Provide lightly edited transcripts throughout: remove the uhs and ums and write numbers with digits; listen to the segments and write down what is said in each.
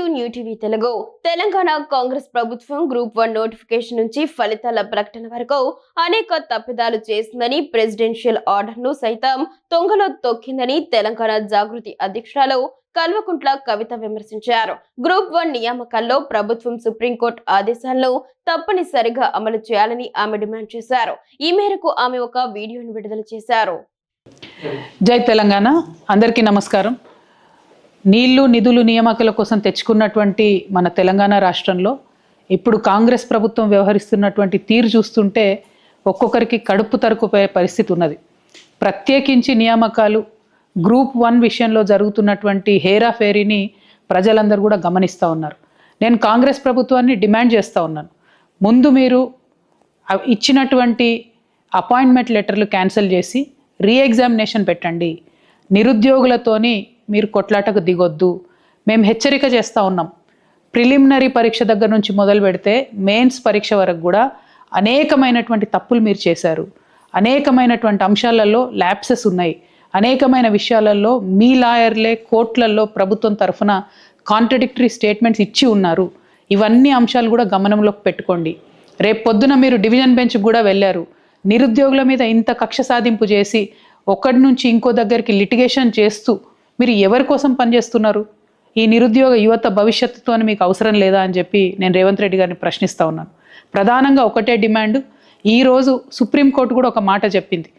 To new TV Telugu. Telangana Congress ప్రభుత్వం group 1 notification నుంచి ఫలితాల ప్రకటన వరకు అనేక తప్పిదాలు చేసిందని, ప్రెసిడెన్షియల్ ఆర్డర్ను సైతం తొంగలో తొక్కిందని తెలంగాణ జాగృతి అధ్యక్షురాలు కల్వకుంట్ల కవిత విమర్శించారు. గ్రూప్ 1 నియామకాల్లో ప్రభుత్వం సుప్రీంకోర్టు ఆదేశాలను తప్పనిసరిగా అమలు చేయాలని ఆమె డిమాండ్ చేశారు. ఈ మేరకు ఆమె ఒక వీడియోను విడుదల చేశారు. జై తెలంగాణ. అందరికీ నమస్కారం. నీళ్లు నిధులు నియామకాల కోసం తెచ్చుకున్నటువంటి మన తెలంగాణ రాష్ట్రంలో ఇప్పుడు కాంగ్రెస్ ప్రభుత్వం వ్యవహరిస్తున్నటువంటి తీరు చూస్తుంటే ఒక్కొక్కరికి కడుపు తరుకుపోయే పరిస్థితి ఉన్నది. ప్రత్యేకించి నియామకాలు గ్రూప్ 1 విషయంలో జరుగుతున్నటువంటి హేరాఫేరీని ప్రజలందరూ కూడా గమనిస్తూ ఉన్నారు. నేను కాంగ్రెస్ ప్రభుత్వాన్ని డిమాండ్ చేస్తూ ఉన్నాను, ముందు మీరు ఇచ్చినటువంటి అపాయింట్మెంట్ లెటర్లు క్యాన్సిల్ చేసి రీఎగ్జామినేషన్ పెట్టండి. నిరుద్యోగులతోని మీరు కొట్లాటకు దిగొద్దు. మేము హెచ్చరిక చేస్తూ ఉన్నాం. ప్రిలిమినరీ పరీక్ష దగ్గర నుంచి మొదలు పెడితే మెయిన్స్ పరీక్ష వరకు కూడా అనేకమైనటువంటి తప్పులు మీరు చేశారు. అనేకమైనటువంటి అంశాలలో ల్యాప్సెస్ ఉన్నాయి. అనేకమైన విషయాలలో మీ లాయర్లే కోర్టులలో ప్రభుత్వం తరఫున కాంట్రడిక్టరీ స్టేట్మెంట్స్ ఇచ్చి ఉన్నారు. ఇవన్నీ అంశాలు కూడా గమనంలోకి పెట్టుకోండి. రేపు పొద్దున మీరు డివిజన్ బెంచ్ కూడా వెళ్ళారు. నిరుద్యోగుల మీద ఇంత కక్ష సాధింపు చేసి ఒకటి నుంచి ఇంకో దగ్గరికి లిటిగేషన్ చేస్తూ మీరు ఎవరి కోసం పనిచేస్తున్నారు? ఈ నిరుద్యోగ యువత భవిష్యత్తుతో మీకు అవసరం లేదా అని చెప్పి నేను రేవంత్ రెడ్డి గారిని ప్రశ్నిస్తూ ఉన్నాను. ప్రధానంగా ఒకటే డిమాండ్, ఈరోజు సుప్రీంకోర్టు కూడా ఒక మాట చెప్పింది.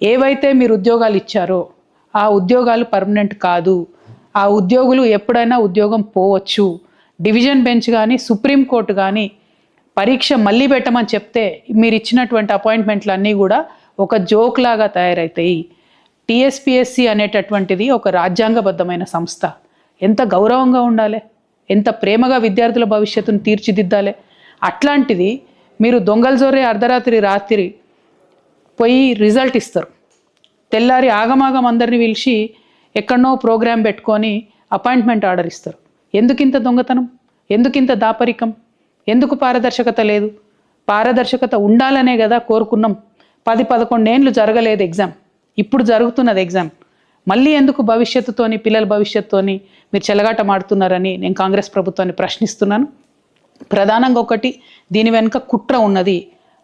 ఏవైతే మీరు ఉద్యోగాలు ఇచ్చారో ఆ ఉద్యోగాలు పర్మనెంట్ కాదు. ఆ ఉద్యోగులు ఎప్పుడైనా ఉద్యోగం పోవచ్చు. డివిజన్ బెంచ్ కానీ సుప్రీంకోర్టు కానీ పరీక్ష మళ్ళీ పెట్టమని చెప్తే మీరు ఇచ్చినటువంటి అపాయింట్మెంట్లు అన్నీ కూడా ఒక జోక్ లాగా తయారవుతాయి. టీఎస్పీఎస్సీ అనేటటువంటిది ఒక రాజ్యాంగబద్ధమైన సంస్థ. ఎంత గౌరవంగా ఉండాలి, ఎంత ప్రేమగా విద్యార్థుల భవిష్యత్తును తీర్చిదిద్దాలి. అట్లాంటిది మీరు దొంగల జోరే రాత్రి పోయి రిజల్ట్ ఇస్తారు. తెల్లారి ఆగమాగం అందరినీ పిలిచి ఎక్కడనో ప్రోగ్రాం పెట్టుకొని అపాయింట్మెంట్ ఆర్డర్ ఇస్తారు. ఎందుకింత దొంగతనం? ఎందుకింత దాపరికం? ఎందుకు పారదర్శకత లేదు? పారదర్శకత ఉండాలనే కదా కోరుకున్నాం. 10-11 ఏళ్ళు జరగలేదు ఎగ్జామ్, ఇప్పుడు జరుగుతున్నది ఎగ్జామ్. మళ్ళీ ఎందుకు భవిష్యత్తుతోని, పిల్లల భవిష్యత్తుతోని మీరు చెలగాట మాడుతున్నారని నేను కాంగ్రెస్ ప్రభుత్వాన్ని ప్రశ్నిస్తున్నాను. ప్రధానంగా ఒకటి, దీని వెనుక కుట్ర ఉన్నది.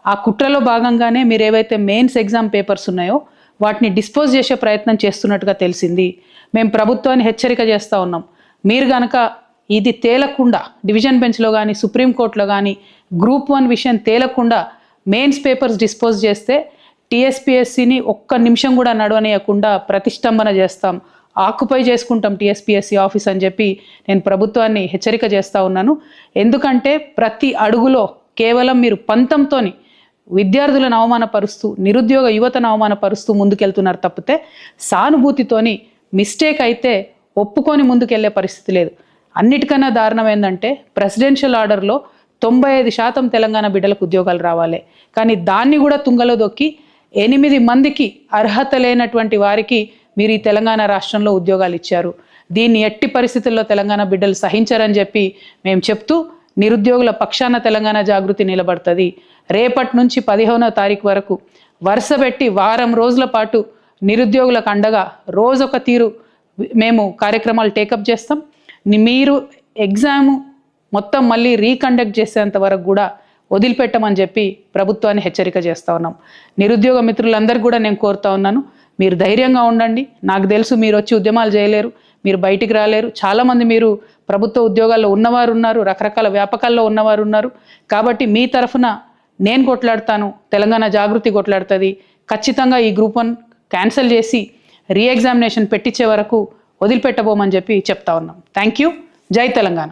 ఆ కుట్రలో భాగంగానే మీరు ఏవైతే మెయిన్స్ ఎగ్జామ్ పేపర్స్ ఉన్నాయో వాటిని డిస్పోజ్ చేసే ప్రయత్నం చేస్తున్నట్టుగా తెలిసింది. మేము ప్రభుత్వాన్ని హెచ్చరిక చేస్తూ ఉన్నాం. మీరు కనుక ఇది తేలకుండా డివిజన్ బెంచ్లో కానీ సుప్రీంకోర్టులో కానీ గ్రూప్ 1 విషయం తేలకుండా మెయిన్స్ పేపర్స్ డిస్పోజ్ చేస్తే టీఎస్పీఎస్సీని ఒక్క నిమిషం కూడా నడవనీయకుండా ప్రతిష్టంభన చేస్తాం, ఆక్యుపై చేసుకుంటాం టీఎస్పీఎస్సీ ఆఫీస్ అని చెప్పి నేను ప్రభుత్వాన్ని హెచ్చరిక చేస్తూ ఉన్నాను. ఎందుకంటే ప్రతి అడుగులో కేవలం మీరు పంతంతోని విద్యార్థులను అవమానపరుస్తూ, నిరుద్యోగ యువతను అవమానపరుస్తూ ముందుకెళ్తున్నారు తప్పితే సానుభూతితోని మిస్టేక్ అయితే ఒప్పుకొని ముందుకెళ్లే పరిస్థితి లేదు. అన్నిటికన్నా దారుణం ఏంటంటే ప్రెసిడెన్షియల్ ఆర్డర్లో 95% తెలంగాణ బిడ్డలకు ఉద్యోగాలు రావాలి, కానీ దాన్ని కూడా తుంగలో దొక్కి 8 మందికి అర్హత లేనటువంటి వారికి మీరు ఈ తెలంగాణ రాష్ట్రంలో ఉద్యోగాలు ఇచ్చారు. దీన్ని ఎట్టి పరిస్థితుల్లో తెలంగాణ బిడ్డలు సహించారని చెప్పి మేము చెప్తూ నిరుద్యోగుల పక్షాన తెలంగాణ జాగృతి నిలబడుతుంది. రేపటి నుంచి 15వ తారీఖు వరకు వరుస పెట్టి వారం రోజుల పాటు నిరుద్యోగులకు అండగా రోజొక తీరు మేము కార్యక్రమాలు టేకప్ చేస్తాం. మీరు ఎగ్జాము మొత్తం మళ్ళీ రీకండక్ట్ చేసేంత వరకు కూడా వదిలిపెట్టమని చెప్పి ప్రభుత్వాన్ని హెచ్చరిక చేస్తూ ఉన్నాం. నిరుద్యోగ మిత్రులందరికీ కూడా నేను కోరుతా ఉన్నాను, మీరు ధైర్యంగా ఉండండి. నాకు తెలుసు మీరు వచ్చి ఉద్యమాలు చేయలేరు, మీరు బయటికి రాలేరు. చాలామంది మీరు ప్రభుత్వ ఉద్యోగాల్లో ఉన్నవారు ఉన్నారు, రకరకాల వ్యాపకాల్లో ఉన్నవారు ఉన్నారు. కాబట్టి మీ తరఫున నేను కొట్లాడతాను, తెలంగాణ జాగృతి కొట్లాడుతుంది. ఖచ్చితంగా ఈ గ్రూప్ 1 క్యాన్సిల్ చేసి రీఎగ్జామినేషన్ పెట్టించే వరకు వదిలిపెట్టబోమని చెప్పి చెప్తా ఉన్నాం. Thank you. జై తెలంగాణ.